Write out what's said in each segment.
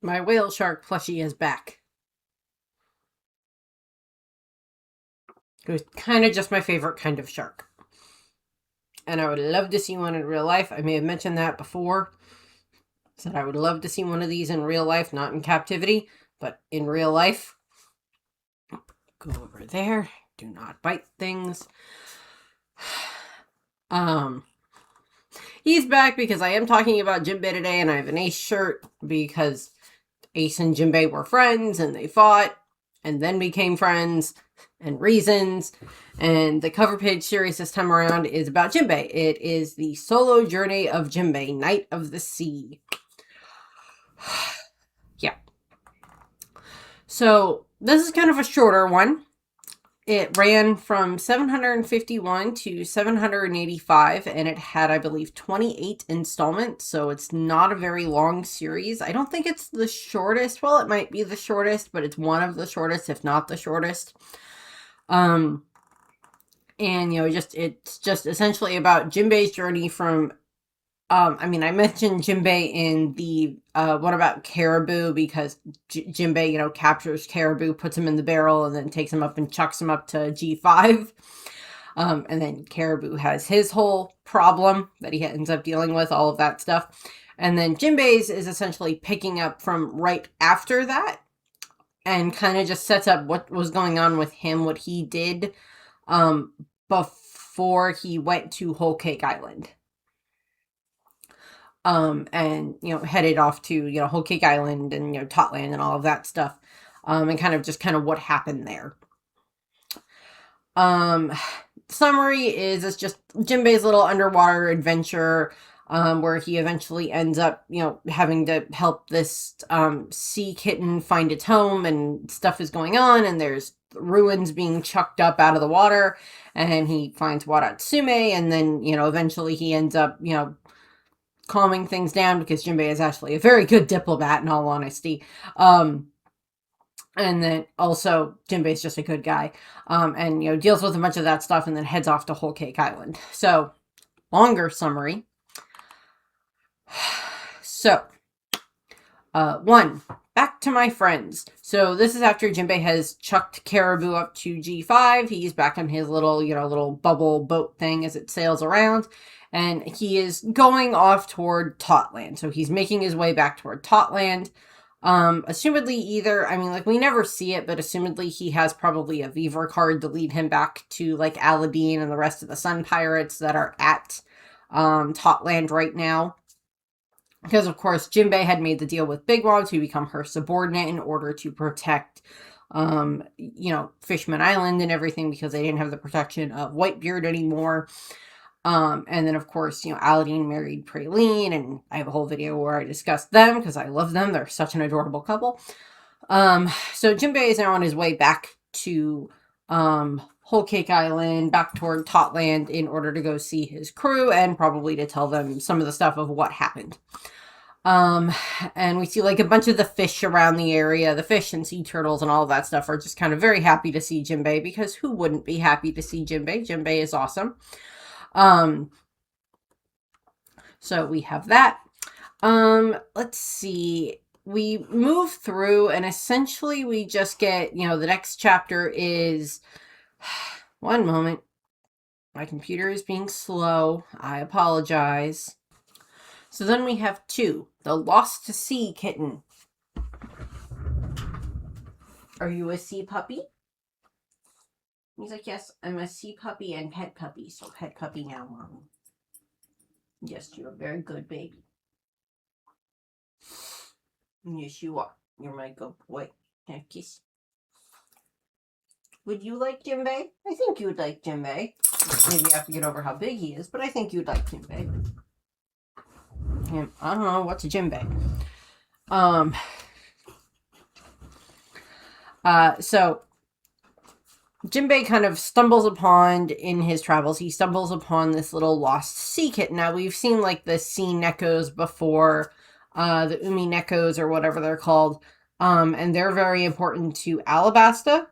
My whale shark plushie is back. It was kind of just my favorite kind of shark. And I would love to see one in real life. I may have mentioned that before. Said I would love to see one of these in real life, not in captivity, but in real life. Go over there. Do not bite things. He's back because I am talking about Jinbe today, and I have an Ace shirt because Ace and Jinbe were friends, and they fought, and then became friends, and reasons. And the cover page series this time around is about Jinbe. It is the solo journey of Jinbe, Knight of the Sea. Yeah. So this is kind of a shorter one. It ran from 751 to 785, and it had, I believe, 28 installments, so it's not a very long series. I don't think it's the shortest. Well, it might be the shortest, but it's one of the shortest, if not the shortest. And, it's just essentially about Jinbe's journey from, I mentioned Jinbe in the one about Caribou because Jinbe, captures Caribou, puts him in the barrel, and then takes him up and chucks him up to G5. And then Caribou has his whole problem that he ends up dealing with, all of that stuff. And then Jinbe's is essentially picking up from right after that and kind of just sets up what was going on with him, what he did before he went to Whole Cake Island. And, headed off to, Whole Cake Island and, Totland and all of that stuff. And kind of what happened there. Summary is it's just Jinbe's little underwater adventure, where he eventually ends up, having to help this, sea kitten find its home, and stuff is going on, and there's ruins being chucked up out of the water, and he finds Waratsume, and then, eventually he ends up, calming things down because Jinbe is actually a very good diplomat, in all honesty. And then also Jinbe is just a good guy, and deals with a bunch of that stuff, and then heads off to Whole Cake Island. So, longer summary. So, 1, back to my friends. So this is after Jinbe has chucked Caribou up to G5. He's back on his little bubble boat thing as it sails around. And he is going off toward Totland. So he's making his way back toward Totland. Assumedly we never see it, but assumedly he has probably a Beaver card to lead him back to, Aladdin and the rest of the Sun Pirates that are at, Totland right now. Because, of course, Jinbe had made the deal with Big Mom to become her subordinate in order to protect, Fishman Island and everything, because they didn't have the protection of Whitebeard anymore. And then, of course, Aladdin married Praline, and I have a whole video where I discussed them because I love them. They're such an adorable couple. So Jinbe is now on his way back to Whole Cake Island, back toward Totland, in order to go see his crew and probably to tell them some of the stuff of what happened. And we see a bunch of the fish around the area. The fish and sea turtles and all of that stuff are just kind of very happy to see Jinbe, because who wouldn't be happy to see Jinbe? Jinbe is awesome. So we have that. Let's see. We move through, and essentially we just get, the next chapter is, one moment. My computer is being slow. I apologize. So then we have 2, the Lost to Sea Kitten. Are you a sea puppy? He's like, yes, I'm a sea puppy and pet puppy. So pet puppy now, Mom. Yes, you're a very good baby. Yes, you are. You're my good boy. Have a kiss. Would you like Jinbe? I think you would like Jinbe. Maybe you have to get over how big he is, but I think you'd like Jinbe. I don't know, what's a Jinbe? So Jinbe kind of stumbles upon, in his travels, he stumbles upon this little lost sea kitten. Now, we've seen the sea neckos before, the umi neckos or whatever they're called, and they're very important to Alabasta.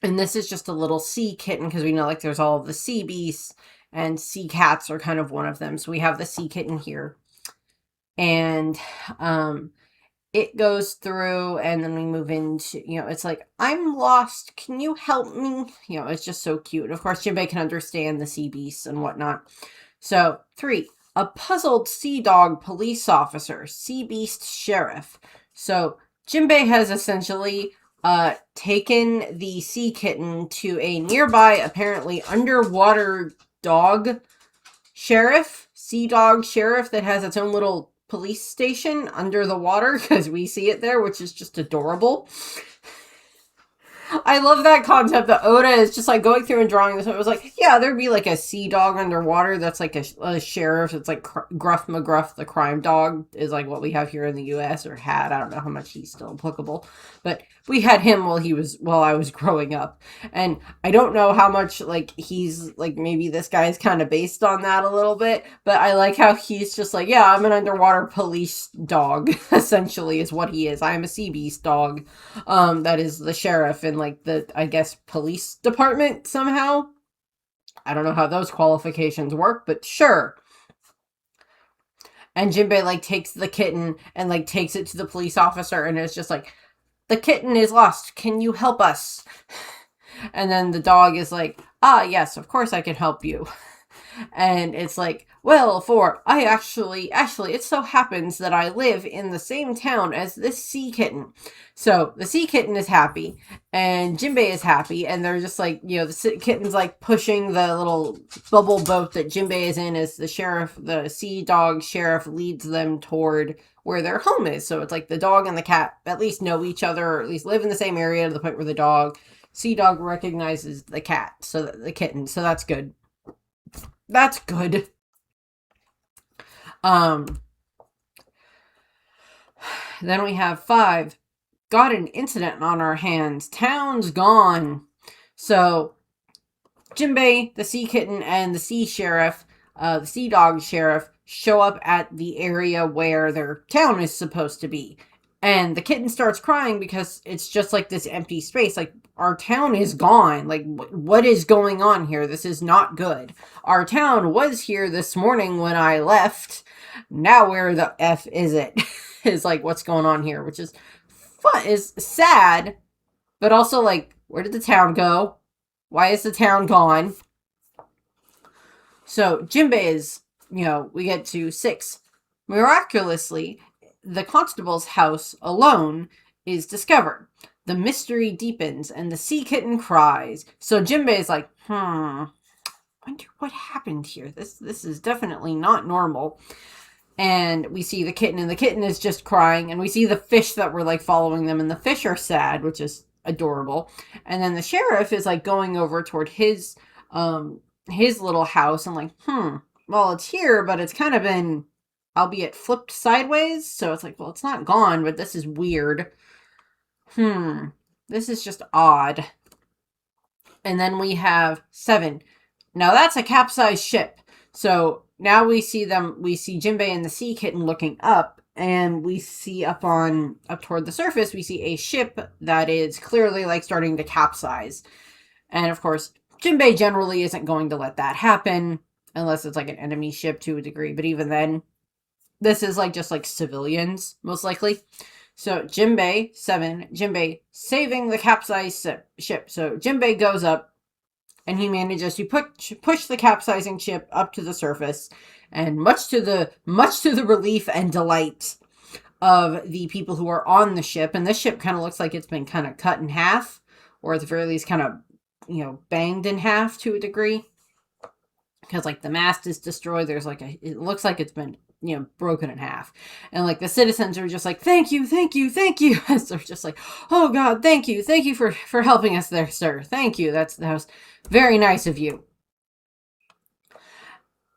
And this is just a little sea kitten, because we know there's all of the sea beasts, and sea cats are kind of one of them. So we have the sea kitten here. And it goes through, and then we move into, it's like, I'm lost, can you help me? It's just so cute. Of course, Jinbe can understand the sea beasts and whatnot. So 3, a puzzled sea dog police officer, sea beast sheriff. So Jinbe has essentially taken the sea kitten to a nearby, apparently underwater dog sheriff, sea dog sheriff, that has its own little police station under the water, because we see it there, which is just adorable. I love that concept that Oda is just like going through and drawing this. It was like, yeah, there'd be like a sea dog underwater that's like a sheriff. It's like Gruff McGruff, the crime dog, is like what we have here in the US, or had. I don't know how much he's still applicable, but we had him while I was growing up. And I don't know how much like he's like, maybe this guy is kind of based on that a little bit, but I like how he's just like, yeah, I'm an underwater police dog, essentially is what he is. I am a sea beast dog. That is the sheriff in like the, I guess, police department somehow. I don't know how those qualifications work, but sure. And Jinbe like takes the kitten and like takes it to the police officer, and it's just like, the kitten is lost, can you help us? And then the dog is like, ah, yes, of course I can help you. And it's like, well, I actually, it so happens that I live in the same town as this sea kitten. So the sea kitten is happy, and Jinbe is happy, and they're just like, the kitten's like pushing the little bubble boat that Jinbe is in as the sea dog sheriff leads them toward where their home is. So it's like the dog and the cat at least know each other, or at least live in the same area, to the point where the sea dog recognizes the cat, the kitten. So that's good. That's good. Then we have 5. Got an incident on our hands. Town's gone. So Jinbe, the sea kitten, and the sea sheriff, the sea dog sheriff, show up at the area where their town is supposed to be. And the kitten starts crying because it's just like this empty space. Like, our town is gone. Like, what is going on here? This is not good. Our town was here this morning when I left. Now where the F is it? Is like, what's going on here? Which is fun, is sad, but also like, where did the town go? Why is the town gone? So Jinbe is, we get to 6. Miraculously, the constable's house alone is discovered. The mystery deepens, and the sea kitten cries. So Jinbe is like, wonder what happened here. This is definitely not normal. And we see the kitten, and the kitten is just crying. And we see the fish that were like following them, and the fish are sad, which is adorable. And then the sheriff is like going over toward his little house, and like, well, it's here, but it's kind of been, albeit flipped sideways. So it's like, well, it's not gone, but this is weird. This is just odd. And then we have 7. Now that's a capsized ship. So now we see Jinbe and the sea kitten looking up, and we see up toward the surface, we see a ship that is clearly like starting to capsize. And of course, Jinbe generally isn't going to let that happen unless it's like an enemy ship to a degree. But even then, this is like just like civilians, most likely. So Jinbe, 7, Jinbe saving the capsized ship. So Jinbe goes up, and he manages to push the capsizing ship up to the surface, and much to the relief and delight of the people who are on the ship. And this ship kind of looks like it's been kind of cut in half, or at the very least kind of, banged in half to a degree, because like the mast is destroyed. There's like it looks like it's been, broken in half. And like the citizens are just like, thank you, thank you, thank you. So they're just like, oh God, thank you for helping us there, sir. Thank you. That was very nice of you.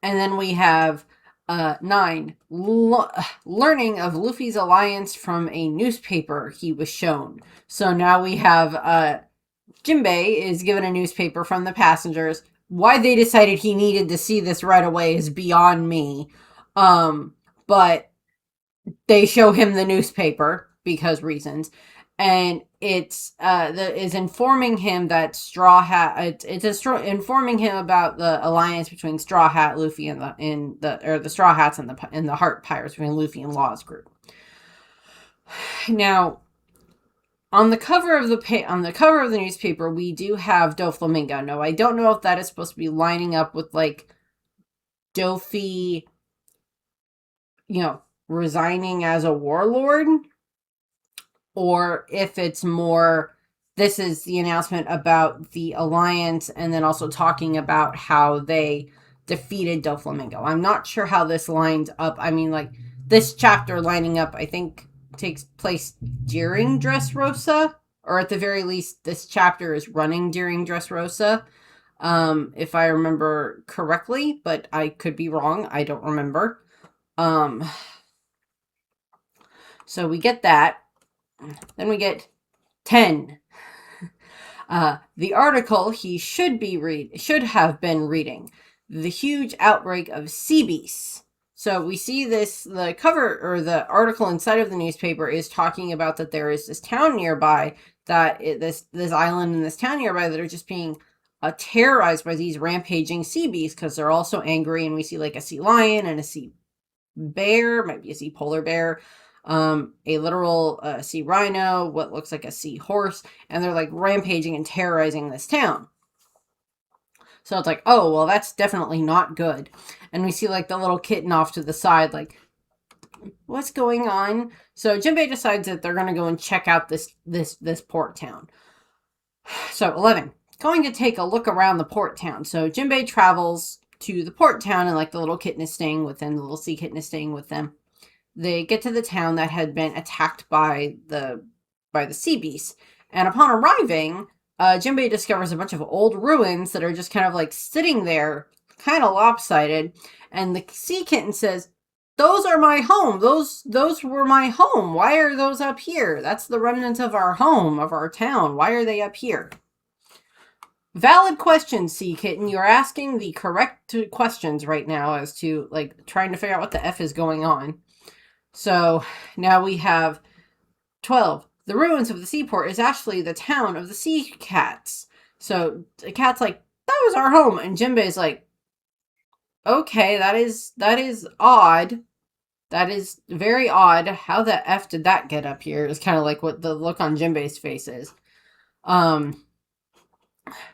And then we have 9, learning of Luffy's alliance from a newspaper he was shown. So now we have Jinbe is given a newspaper from the passengers. Why they decided he needed to see this right away is beyond me. But they show him the newspaper because reasons, and it's is informing him that informing him about the alliance between Straw Hat, Luffy, and the Straw Hats and the Heart Pirates, between Luffy and Law's group. Now, on the cover of the newspaper, we do have Doflamingo. No, I don't know if that is supposed to be lining up with like Dofi, resigning as a warlord, or if it's more, this is the announcement about the alliance, and then also talking about how they defeated Doflamingo. I'm not sure how this lines up. I mean, like, this chapter lining up, I think, takes place during Dressrosa, or at the very least, this chapter is running during Dressrosa, if I remember correctly, but I could be wrong. I don't remember. So we get that. Then we get 10. The article he should have been reading. The huge outbreak of sea beasts. So we see this, the cover or the article inside of the newspaper is talking about that there is this town nearby, this island and this town nearby that are just being terrorized by these rampaging sea beasts because they're all so angry. And we see like a sea lion and a sea bear, might be a sea polar bear, a literal sea rhino, what looks like a sea horse, and they're like rampaging and terrorizing this town. So it's like, oh, well, that's definitely not good. And we see like the little kitten off to the side, like, what's going on? So Jinbe decides that they're going to go and check out this port town. So 11, going to take a look around the port town. So Jinbe travels to the port town, and like the little kitten is staying with them, the little sea kitten is staying with them. They get to the town that had been attacked by the sea beasts, and upon arriving, Jinbe discovers a bunch of old ruins that are just kind of like sitting there, kind of lopsided, and the sea kitten says, "Those are my home. Those were my home. Why are those up here? That's the remnants of our home, of our town. Why are they up here?" Valid question, sea kitten. You're asking the correct questions right now as to like trying to figure out what the F is going on. So now we have 12. The ruins of the seaport is actually the town of the sea cats. So the cat's like, that was our home. And Jinbe's like, okay, that is odd. That is very odd. How the F did that get up here? Is kind of like what the look on Jinbe's face is.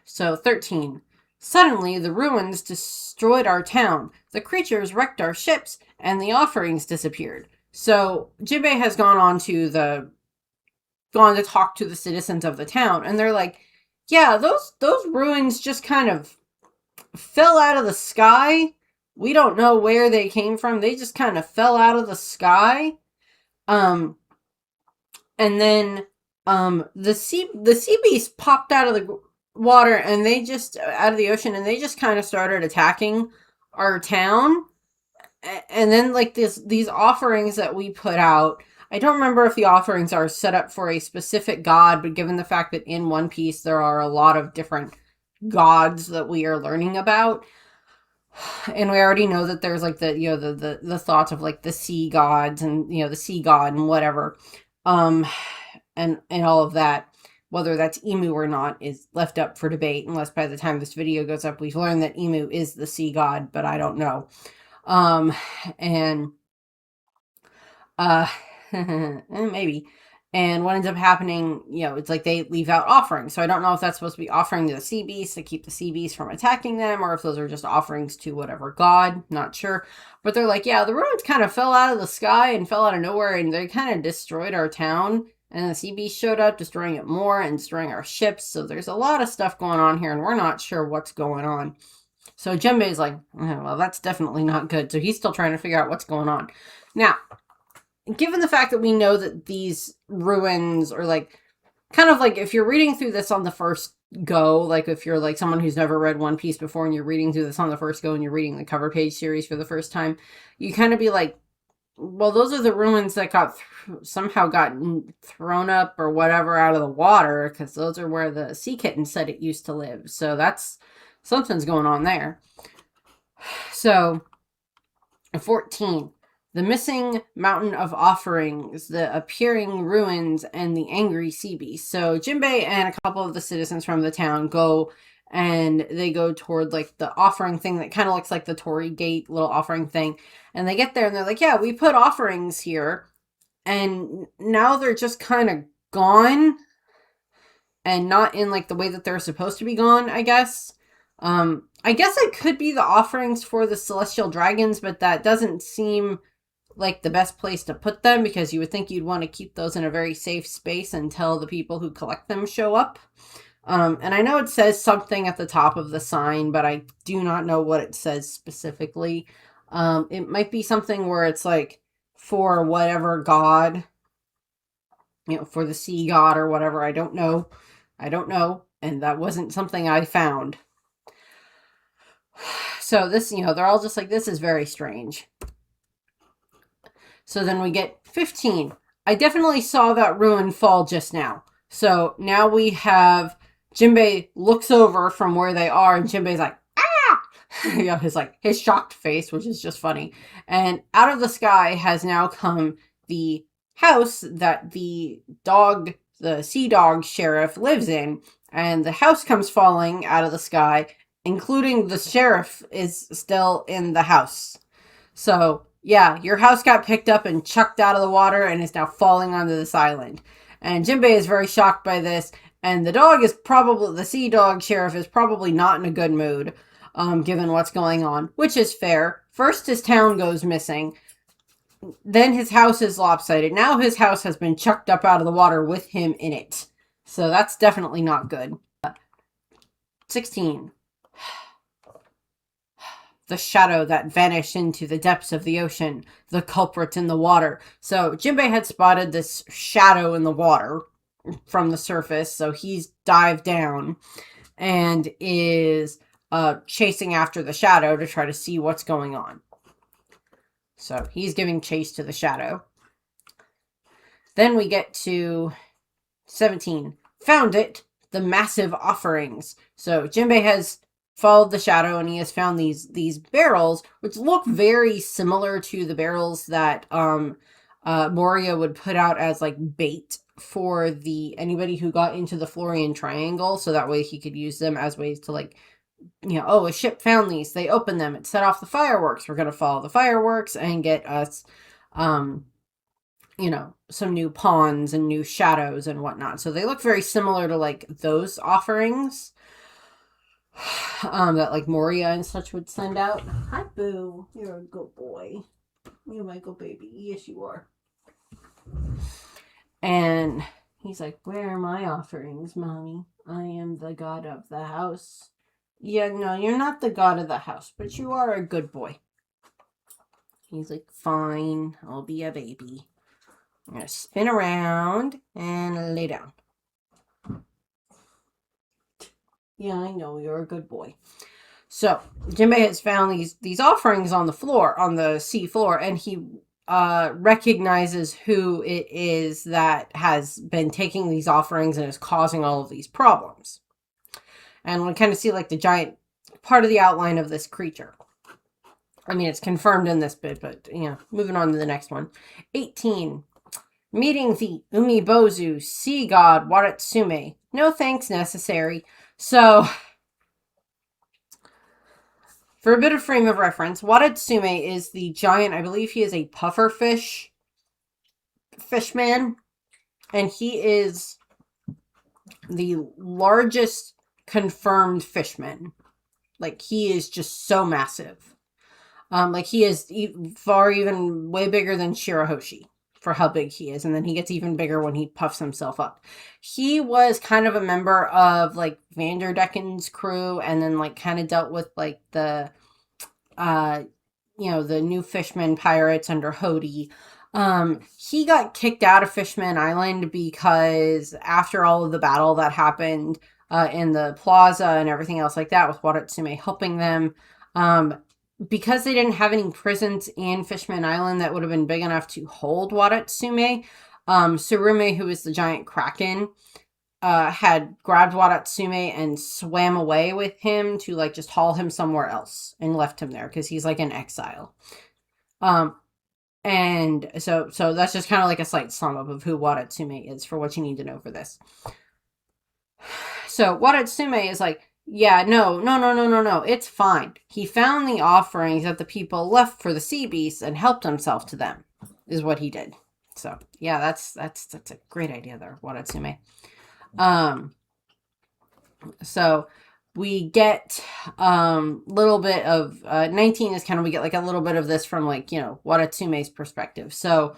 So 13. Suddenly, the ruins destroyed our town. The creatures wrecked our ships, and the offerings disappeared. So Jinbe has gone to talk to the citizens of the town, and they're like, yeah, those ruins just kind of fell out of the sky. We don't know where they came from. They just kind of fell out of the sky. And then the sea beast popped out of the water, and they just out of the ocean, and they just kind of started attacking our town. And then like these offerings that we put out, I don't remember if the offerings are set up for a specific god, but given the fact that in One Piece there are a lot of different gods that we are learning about, and we already know that there's like the thoughts of like the sea gods and the sea god and whatever, and all of that, whether that's Emu or not is left up for debate, unless by the time this video goes up we've learned that Emu is the sea god, but I don't know. And maybe. And what ends up happening, it's like they leave out offerings. So I don't know if that's supposed to be offering to the sea beasts to keep the sea beasts from attacking them, or if those are just offerings to whatever god, not sure. But they're like, yeah, the ruins kind of fell out of the sky and fell out of nowhere, and they kind of destroyed our town. And the sea beasts showed up, destroying it more and destroying our ships. So there's a lot of stuff going on here, and we're not sure what's going on. So Jinbe is like, oh, well, that's definitely not good. So he's still trying to figure out what's going on. Now, given the fact that we know that these ruins are like, kind of like if you're reading through this on the first go, like if you're like someone who's never read One Piece before and you're reading through this on the first go and you're reading the cover page series for the first time, you kind of be like, well, those are the ruins that got somehow gotten thrown up or whatever out of the water, because those are where the sea kitten said it used to live. So that's something's going on there. So 14. The missing mountain of offerings, the appearing ruins, and the angry sea beast. So Jinbe and a couple of the citizens from the town go, and they go toward like the offering thing that kind of looks like the Torii Gate little offering thing. And they get there and they're like, yeah, we put offerings here. And now they're just kind of gone. And not in like the way that they're supposed to be gone, I guess. I guess it could be the offerings for the celestial dragons, but that doesn't seem like the best place to put them, because you would think you'd want to keep those in a very safe space until the people who collect them show up. And I know it says something at the top of the sign, but I do not know what it says specifically. It might be something where it's like for whatever god, for the sea god or whatever. I don't know. And that wasn't something I found. So this, they're all just like, this is very strange. So then we get 15. I definitely saw that ruin fall just now. So now we have Jinbe looks over from where they are, and Jinbe's like, ah! His shocked face, which is just funny. And out of the sky has now come the house that the sea dog sheriff lives in. And the house comes falling out of the sky, including the sheriff is still in the house. So, yeah, your house got picked up and chucked out of the water and is now falling onto this island. And Jinbe is very shocked by this. And the sea dog sheriff is probably not in a good mood, given what's going on, which is fair. First, his town goes missing. Then his house is lopsided. Now his house has been chucked up out of the water with him in it. So that's definitely not good. 16. The shadow that vanished into the depths of the ocean. The culprit in the water. So Jinbe had spotted this shadow in the water from the surface. So he's dived down and is chasing after the shadow to try to see what's going on. So he's giving chase to the shadow. Then we get to 17. Found it. The massive offerings. So Jinbe has followed the shadow and he has found these barrels, which look very similar to the barrels that Moria would put out as like bait for anybody who got into the Florian Triangle. So that way he could use them as ways to like, a ship found these. They opened them. It set off the fireworks. We're going to follow the fireworks and get us, some new pawns and new shadows and whatnot. So they look very similar to like those offerings that like Moria and such would send out. Hi, Boo. You're a good boy. You're my good baby. Yes, you are. And he's like, where are my offerings, Mommy? I am the god of the house. Yeah, no, you're not the god of the house, but you are a good boy. He's like, fine, I'll be a baby. I'm going to spin around and lay down. Yeah, I know, you're a good boy. So, Jinbe has found these offerings on the floor, on the sea floor, and he recognizes who it is that has been taking these offerings and is causing all of these problems. And we kind of see like the giant part of the outline of this creature. I mean, it's confirmed in this bit, but, moving on to the next one. 18. Meeting the Umibozu sea god Waratsume. No thanks necessary. So, for a bit of frame of reference, Waratsume is the giant, I believe he is a puffer fishman. And he is the largest confirmed fishman. Like, he is just so massive. Like, he is even way bigger than Shirahoshi for how big he is. And then he gets even bigger when he puffs himself up. He was kind of a member of, like, Vanderdecken's crew, and then, like, kind of dealt with, like, the new Fishman pirates under Hody. He got kicked out of Fishman Island because after all of the battle that happened in the plaza and everything else like that, with Waratsume helping them, because they didn't have any prisons in Fishman Island that would have been big enough to hold Waratsume, Tsurume, who is the giant kraken, had grabbed Waratsume and swam away with him to like just haul him somewhere else and left him there because he's like in exile. And so that's just kind of like a slight sum up of who Waratsume is for what you need to know for this. So Waratsume is like, yeah, no, it's fine. He found the offerings that the people left for the sea beasts and helped himself to them, is what he did. So yeah, that's a great idea there, Watatsume. Um, so we get little bit of 19 is kind of, we get like a little bit of this from like, Watatsume's perspective. So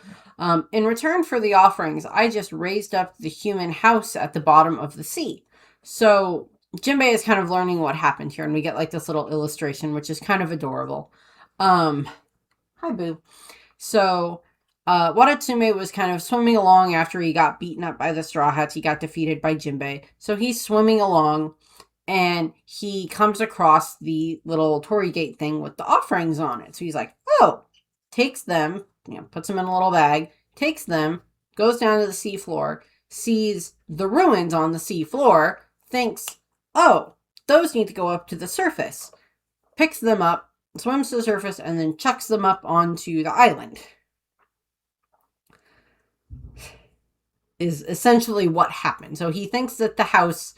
in return for the offerings, I just raised up the human house at the bottom of the sea. So Jinbe is kind of learning what happened here, and we get like this little illustration, which is kind of adorable. Hi, Boo. So Watatsume was kind of swimming along after he got beaten up by the Straw Hats. He got defeated by Jinbe. So he's swimming along, and he comes across the little torii gate thing with the offerings on it. So he's like, oh, takes them, puts them in a little bag, takes them, goes down to the seafloor, sees the ruins on the seafloor, thinks, oh, those need to go up to the surface, picks them up, swims to the surface, and then chucks them up onto the island. Is essentially what happened. So he thinks that the house,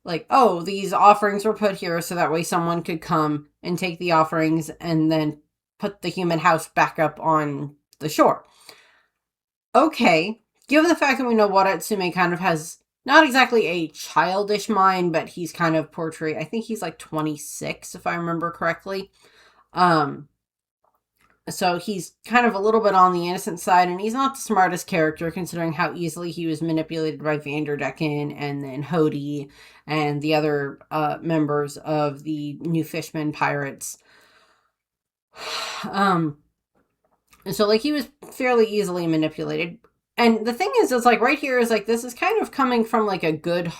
like, oh, these offerings were put here so that way someone could come and take the offerings and then put the human house back up on the shore. Okay, given the fact that we know Watatsume kind of has not exactly a childish mind, but he's kind of portrayed, I think he's like 26, if I remember correctly. So he's kind of a little bit on the innocent side, and he's not the smartest character considering how easily he was manipulated by Vanderdecken and then Hody and the other members of the New Fishman pirates. So like he was fairly easily manipulated. And the thing is like right here is like this is kind of coming from like a good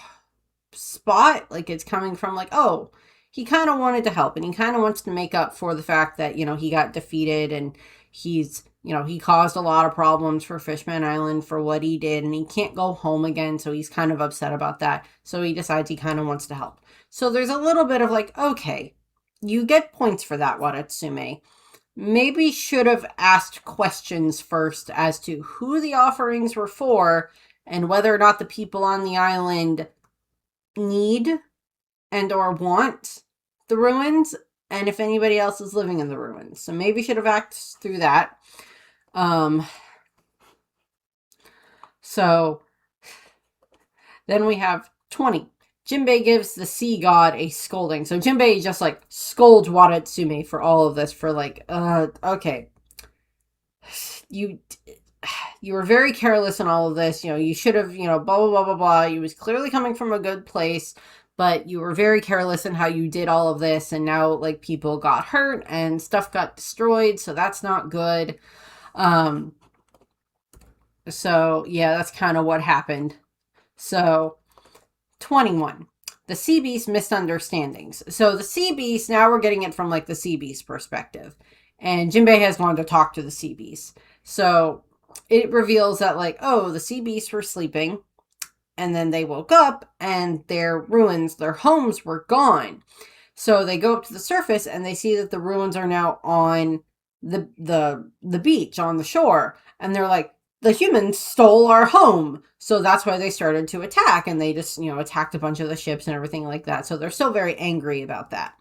spot. Like it's coming from like, oh, he kind of wanted to help, and he kind of wants to make up for the fact that, he got defeated, and he's, he caused a lot of problems for Fishman Island for what he did, and he can't go home again, so he's kind of upset about that. So he decides he kind of wants to help. So there's a little bit of like, okay, you get points for that, Watatsume. Maybe should have asked questions first as to who the offerings were for and whether or not the people on the island need and or want the ruins, and if anybody else is living in the ruins. So maybe should have acted through that. So then we have 20. Jinbe gives the sea god a scolding. So Jinbe just like scolds Watatsume for all of this, for like, okay, you were very careless in all of this. You should have, blah, blah, blah, blah, blah. You was clearly coming from a good place, but you were very careless in how you did all of this, and now like people got hurt and stuff got destroyed, so that's not good. So yeah, that's kind of what happened. So 21. The Sea Beast misunderstandings. So the Sea Beast, now we're getting it from like the Sea Beast perspective, and Jinbe has gone to talk to the Sea Beast. So it reveals that like, oh, the Sea Beasts were sleeping, and then they woke up and their ruins, their homes were gone. So they go up to the surface and they see that the ruins are now on the beach, on the shore. And they're like, the humans stole our home. So that's why they started to attack. And they just, attacked a bunch of the ships and everything like that. So they're still very angry about that.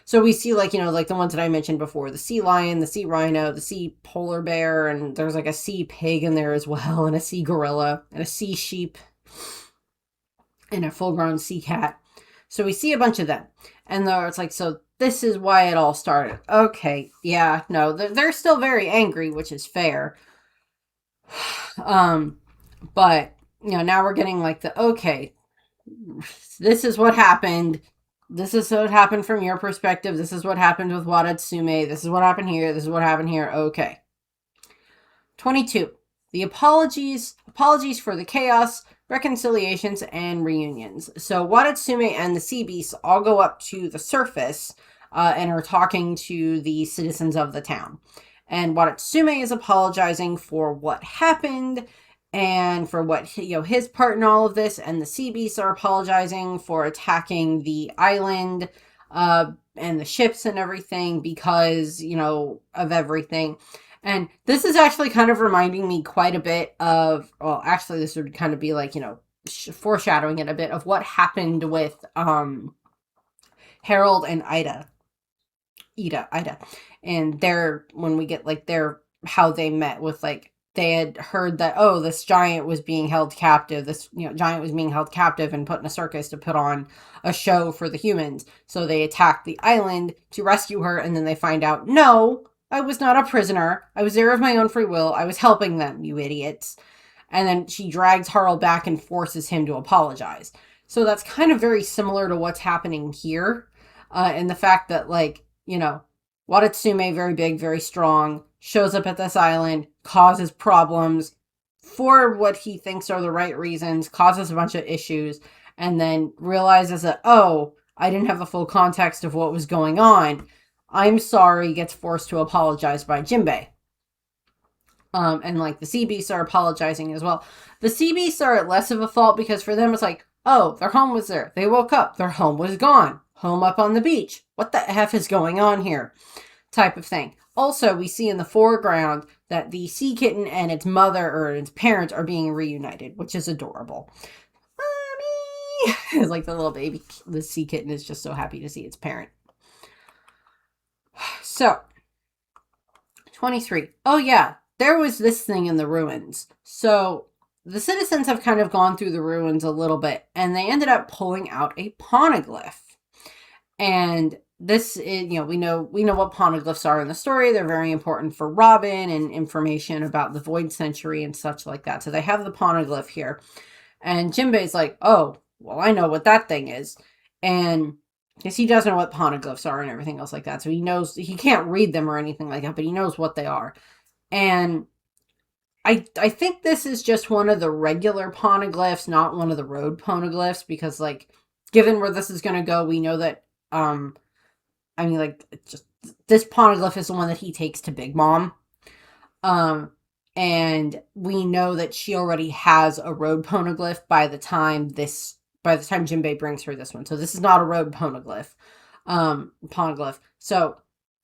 So we see like, like the ones that I mentioned before, the sea lion, the sea rhino, the sea polar bear, and there's like a sea pig in there as well, and a sea gorilla, and a sea sheep, and a full-grown sea cat. So we see a bunch of them. And it's like, so this is why it all started. Okay, yeah, no, they're still very angry, which is fair. But, now we're getting like okay, this is what happened. This is what happened from your perspective. This is what happened with Watatsume. This is what happened here. This is what happened here. Okay. 22. The apologies for the chaos, reconciliations, and reunions. So Watatsume and the Sea Beasts all go up to the surface and are talking to the citizens of the town. And Watatsume is apologizing for what happened and for what, his part in all of this. And the Sea Beasts are apologizing for attacking the island and the ships and everything because, of everything. And this is actually kind of reminding me quite a bit of, well, actually this would kind of be like, foreshadowing it a bit of what happened with Harold and Ida. And when we get like how they met with like they had heard that, oh, this giant was being held captive. This, giant was being held captive and put in a circus to put on a show for the humans. So they attacked the island to rescue her, and then they find out, no, I was not a prisoner. I was there of my own free will. I was helping them, you idiots. And then she drags Harl back and forces him to apologize. So that's kind of very similar to what's happening here. And the fact that, like, Watatsume, very big, very strong, shows up at this island, causes problems for what he thinks are the right reasons, causes a bunch of issues, and then realizes that, oh, I didn't have the full context of what was going on. I'm sorry, gets forced to apologize by Jinbe. And like the sea beasts are apologizing as well. The sea beasts are at less of a fault because for them it's like, oh, their home was there. They woke up. Their home was gone. Home up on the beach. What the F is going on here? Type of thing. Also, we see in the foreground that the sea kitten and its mother or its parents are being reunited, which is adorable. Mommy! It's like the little baby, the sea kitten is just so happy to see its parent. So, 23. Oh yeah, there was this thing in the ruins. So, the citizens have kind of gone through the ruins a little bit, and they ended up pulling out a poneglyph. And this is, we know what poneglyphs are in the story. They're very important for Robin and information about the Void Century and such like that. So they have the poneglyph here. And Jinbei's like, oh, well, I know what that thing is. And because he does know what poneglyphs are and everything else like that. So he knows, he can't read them or anything like that, but he knows what they are. And I think this is just one of the regular poneglyphs, not one of the road poneglyphs, because, like, given where this is going to go, we know that, just this poneglyph is the one that he takes to Big Mom. And we know that she already has a road poneglyph by the time Jinbei brings her this one. So this is not a road poneglyph. So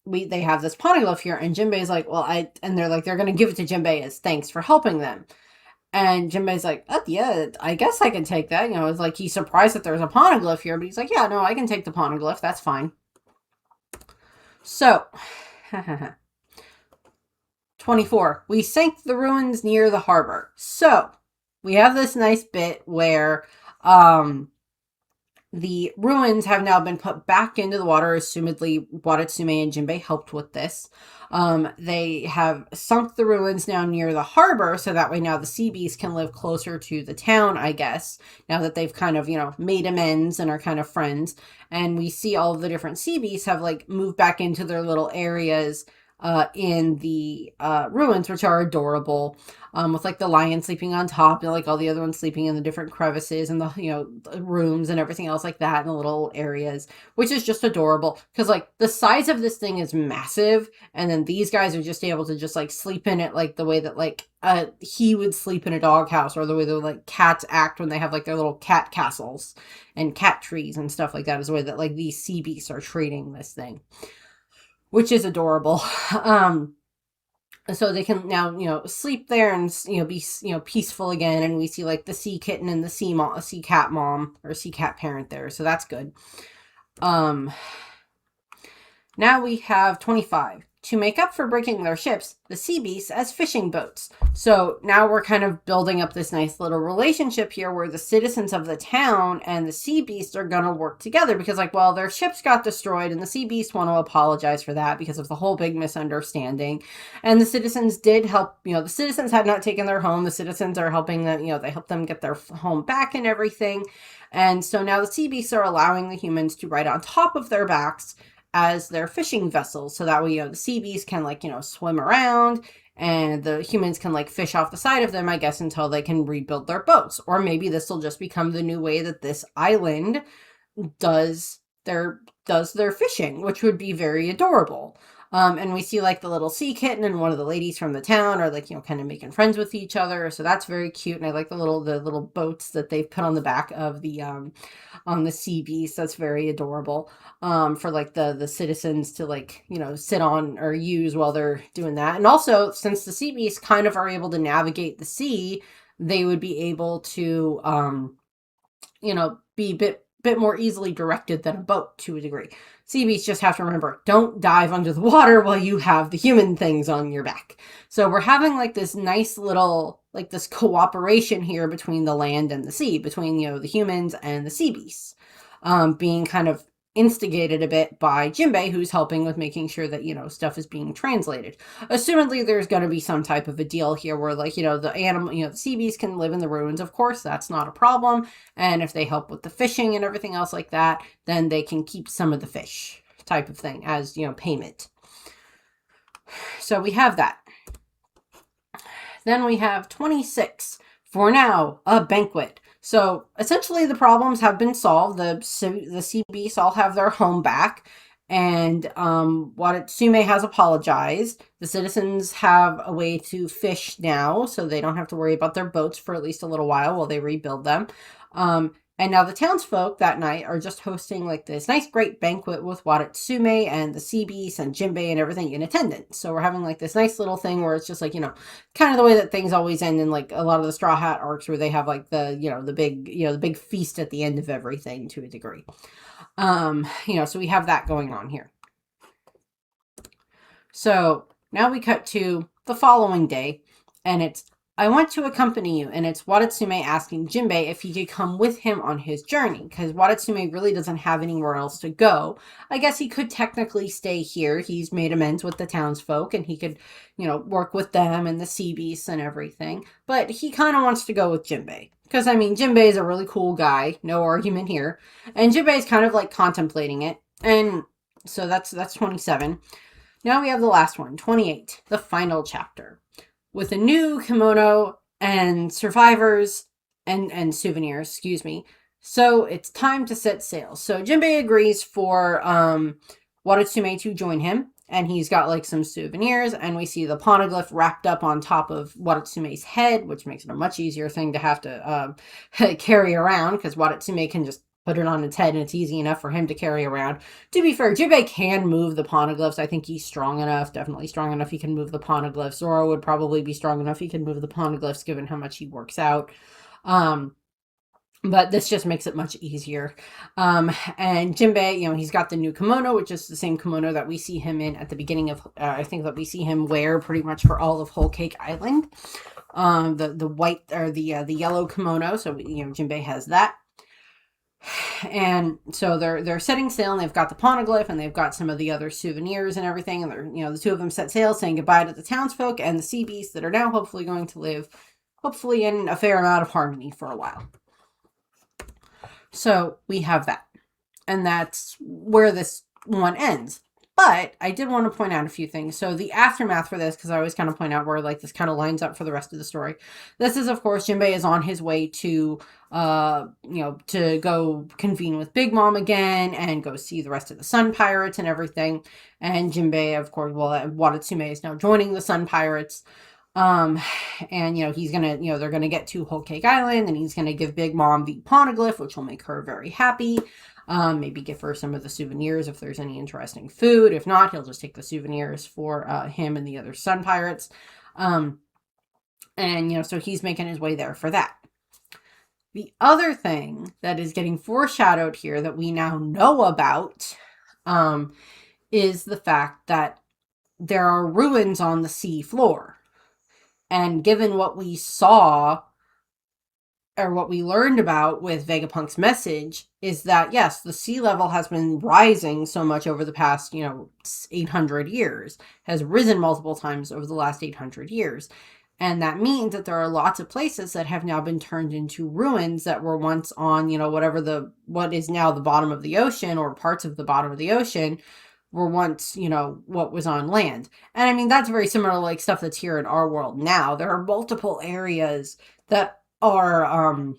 they have this poneglyph here, and Jinbei's like, well, they're going to give it to Jinbei as thanks for helping them. And Jinbei's like, oh, yeah, I guess I can take that. It's like he's surprised that there's a poneglyph here, but he's like, yeah, no, I can take the poneglyph. That's fine. So, 24. We sank the ruins near the harbor. So, we have this nice bit where the ruins have now been put back into the water. Assumedly, Watatsume and Jinbei helped with this. They have sunk the ruins now near the harbor, so that way now the sea beasts can live closer to the town, I guess, now that they've kind of, made amends and are kind of friends. And we see all of the different sea beasts have, like, moved back into their little areas in the ruins, which are adorable, with like the lion sleeping on top and like all the other ones sleeping in the different crevices and the rooms and everything else like that in the little areas, which is just adorable because like the size of this thing is massive, and then these guys are just able to just like sleep in it like the way that like he would sleep in a doghouse, or the way that like cats act when they have like their little cat castles and cat trees and stuff like that, is the way that like these sea beasts are treating this thing, which is adorable. So they can now, sleep there and, be, peaceful again. And we see like the sea kitten and the sea cat mom or sea cat parent there. So that's good. Now we have 25. To make up for breaking their ships, the sea beasts as fishing boats. So now we're kind of building up this nice little relationship here where the citizens of the town and the sea beasts are going to work together because, like, well, their ships got destroyed and the sea beasts want to apologize for that because of the whole big misunderstanding. And the citizens did help, the citizens had not taken their home. The citizens are helping them, they help them get their home back and everything. And so now the sea beasts are allowing the humans to ride on top of their backs as their fishing vessels, so that way the sea beasts can like swim around and the humans can like fish off the side of them, I guess, until they can rebuild their boats. Or maybe this will just become the new way that this island does their fishing, which would be very adorable. And we see like the little sea kitten and one of the ladies from the town are like, kind of making friends with each other. So that's very cute. And I like the little boats that they've put on the back of the, on the sea beast. That's very adorable. For like the citizens to like, sit on or use while they're doing that. And also, since the sea beasts kind of are able to navigate the sea, they would be able to, be a bit bit more easily directed than a boat to a degree. Sea beasts just have to remember, don't dive under the water while you have the human things on your back. So we're having like this nice little, like this cooperation here between the land and the sea, between, the humans and the sea beasts, being kind of instigated a bit by Jinbe, who's helping with making sure that, stuff is being translated. Assumedly, there's going to be some type of a deal here where, like, the animal, the sea beasts can live in the ruins. Of course, that's not a problem. And if they help with the fishing and everything else like that, then they can keep some of the fish type of thing as, payment. So we have that. Then we have 26. For now, a banquet. So essentially the problems have been solved. The sea beasts all have their home back. And Watsume has apologized. The citizens have a way to fish now, so they don't have to worry about their boats for at least a little while they rebuild them. And now the townsfolk that night are just hosting like this nice great banquet with Watsume and the sea beasts and Jinbe and everything in attendance. So we're having like this nice little thing where it's just like, kind of the way that things always end in like a lot of the Straw Hat arcs, where they have like the big feast at the end of everything to a degree. So we have that going on here. So now we cut to the following day, and it's, I want to accompany you, and it's Watsume asking Jinbe if he could come with him on his journey, because Watsume really doesn't have anywhere else to go. I guess he could technically stay here. He's made amends with the townsfolk, and he could, work with them and the sea beasts and everything, but he kind of wants to go with Jinbe. Because, Jinbe is a really cool guy, no argument here, and Jinbe is kind of like contemplating it, and so that's 27. Now we have the last one, 28, the final chapter, with a new kimono and survivors and souvenirs, excuse me. So it's time to set sail. So Jinbe agrees for Watsume to join him, and he's got like some souvenirs, and we see the poneglyph wrapped up on top of Watsume's head, which makes it a much easier thing to have to carry around, because Watsume can just put it on its head, and it's easy enough for him to carry around. To be fair, Jinbe can move the poneglyphs. I think he's strong enough, definitely strong enough he can move the poneglyphs. Zoro would probably be strong enough he can move the poneglyphs, given how much he works out. But this just makes it much easier. And Jinbe, he's got the new kimono, which is the same kimono that we see him in at the beginning of, I think that we see him wear pretty much for all of Whole Cake Island. The white, or the yellow kimono, so, Jinbe has that. And so they're setting sail, and they've got the poneglyph, and they've got some of the other souvenirs and everything, and they're, the two of them set sail, saying goodbye to the townsfolk and the sea beasts that are now hopefully going to live, hopefully in a fair amount of harmony for a while. So we have that, and that's where this one ends. But I did want to point out a few things. So the aftermath for this, because I always kind of point out where like this kind of lines up for the rest of the story. This is, of course, Jinbe is on his way to, to go convene with Big Mom again and go see the rest of the Sun Pirates and everything. And Jinbe, of course, Watsume is now joining the Sun Pirates. And, he's gonna, they're gonna get to Whole Cake Island, and he's gonna give Big Mom the poneglyph, which will make her very happy. Maybe give her some of the souvenirs if there's any interesting food. If not, he'll just take the souvenirs for him and the other Sun Pirates. So he's making his way there for that. The other thing that is getting foreshadowed here that we now know about is the fact that there are ruins on the sea floor. And given what we saw, or what we learned about with Vegapunk's message, is that, yes, the sea level has been rising so much over the past, 800 years, has risen multiple times over the last 800 years. And that means that there are lots of places that have now been turned into ruins that were once on, what is now the bottom of the ocean, or parts of the bottom of the ocean, were once, what was on land. And that's very similar to like stuff that's here in our world now. There are multiple areas that are,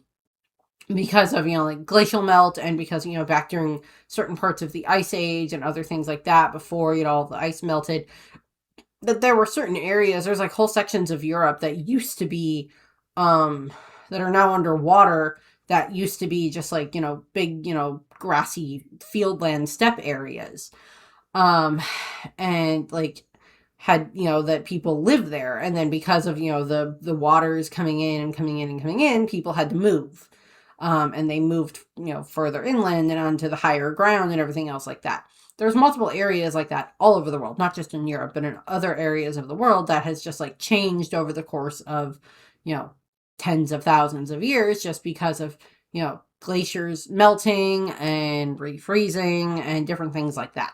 because of, like glacial melt, and because, back during certain parts of the Ice Age and other things like that, before, all the ice melted, that there were certain areas, there's like whole sections of Europe that used to be, that are now underwater, that used to be just like, big, grassy fieldland steppe areas. And like had, that people live there. And then because of, the waters coming in, people had to move. and they moved, further inland and onto the higher ground and everything else like that. There's multiple areas like that all over the world, not just in Europe, but in other areas of the world that has just like changed over the course of, tens of thousands of years, just because of, glaciers melting and refreezing and different things like that.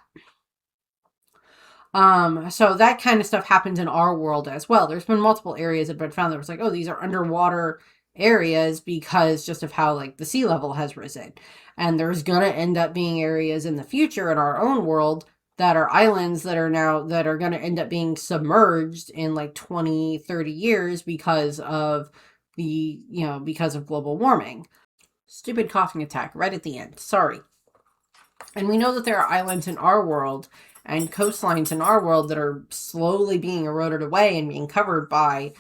So that kind of stuff happens in our world as well. There's been multiple areas that have been found that was like, oh, these are underwater areas because just of how like the sea level has risen. And there's gonna end up being areas in the future in our own world that are islands that are gonna end up being submerged in like 20, 30 years because of because of global warming. Stupid coughing attack right at the end. Sorry. And we know that there are islands in our world and coastlines in our world that are slowly being eroded away and being covered by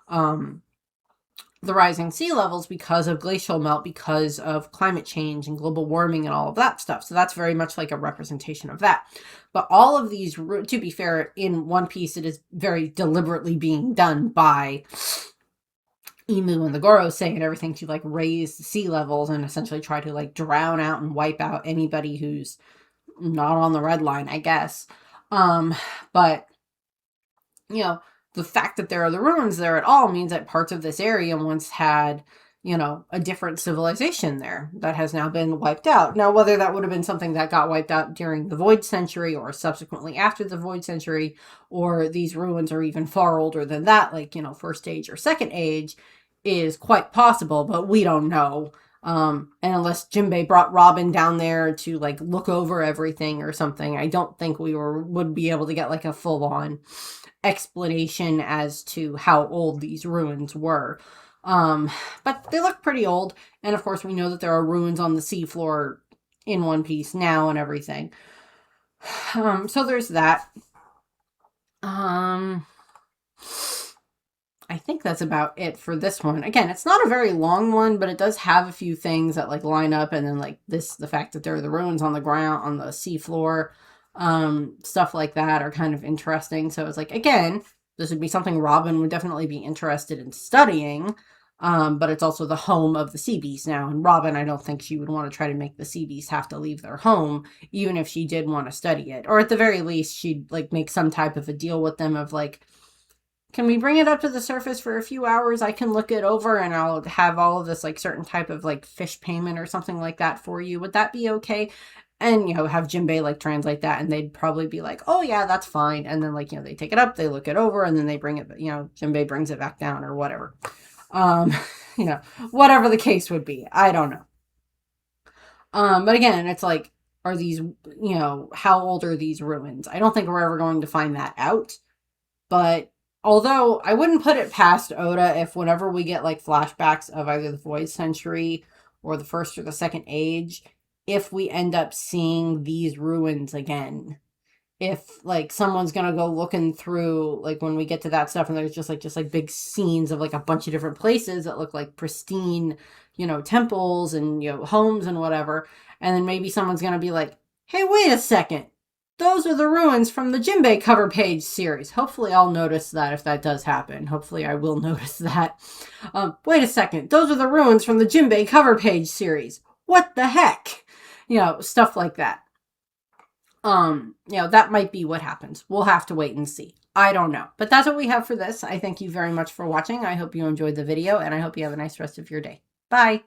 the rising sea levels because of glacial melt, because of climate change and global warming and all of that stuff. So that's very much like a representation of that. But all of these, to be fair, in One Piece, it is very deliberately being done by Emu and the Gorosei and everything to like raise the sea levels and essentially try to like drown out and wipe out anybody who's not on the red line, I guess. But the fact that there are the ruins there at all means that parts of this area once had, a different civilization there that has now been wiped out. Now, whether that would have been something that got wiped out during the Void Century or subsequently after the Void Century, or these ruins are even far older than that, like, First Age or Second Age, is quite possible, but we don't know. And unless Jinbe brought Robin down there to like look over everything or something, I don't think we would be able to get like a full-on explanation as to how old these ruins were. But they look pretty old, and of course we know that there are ruins on the seafloor in One Piece now and everything. So there's that. I think that's about it for this one. Again, it's not a very long one, but it does have a few things that like line up, and then like the fact that there are the ruins on the ground, on the seafloor, stuff like that are kind of interesting. So it's like, again, this would be something Robin would definitely be interested in studying, but it's also the home of the sea beasts now, and Robin, I don't think she would want to try to make the sea beasts have to leave their home, even if she did want to study it. Or at the very least, she'd like make some type of a deal with them of like, can we bring it up to the surface for a few hours? I can look it over and I'll have all of this like certain type of like fish payment or something like that for you. Would that be okay? And, have Jinbe like translate that, and they'd probably be like, oh yeah, that's fine. And then like, they take it up, they look it over, and then they bring it, Jinbe brings it back down or whatever. Whatever the case would be. I don't know. But again, it's like, are these, how old are these ruins? I don't think we're ever going to find that out. But although I wouldn't put it past Oda if whenever we get like flashbacks of either the Void Century or the First or the Second Age, if we end up seeing these ruins again, if like someone's gonna go looking through, like when we get to that stuff and there's just like big scenes of like a bunch of different places that look like pristine, temples and, homes and whatever. And then maybe someone's gonna be like, hey, wait a second. Those are the ruins from the Jinbe cover page series. Hopefully I'll notice that if that does happen. Hopefully I will notice that. Wait a second. Those are the ruins from the Jinbe cover page series. What the heck? Stuff like that. That might be what happens. We'll have to wait and see. I don't know. But that's what we have for this. I thank you very much for watching. I hope you enjoyed the video, and I hope you have a nice rest of your day. Bye.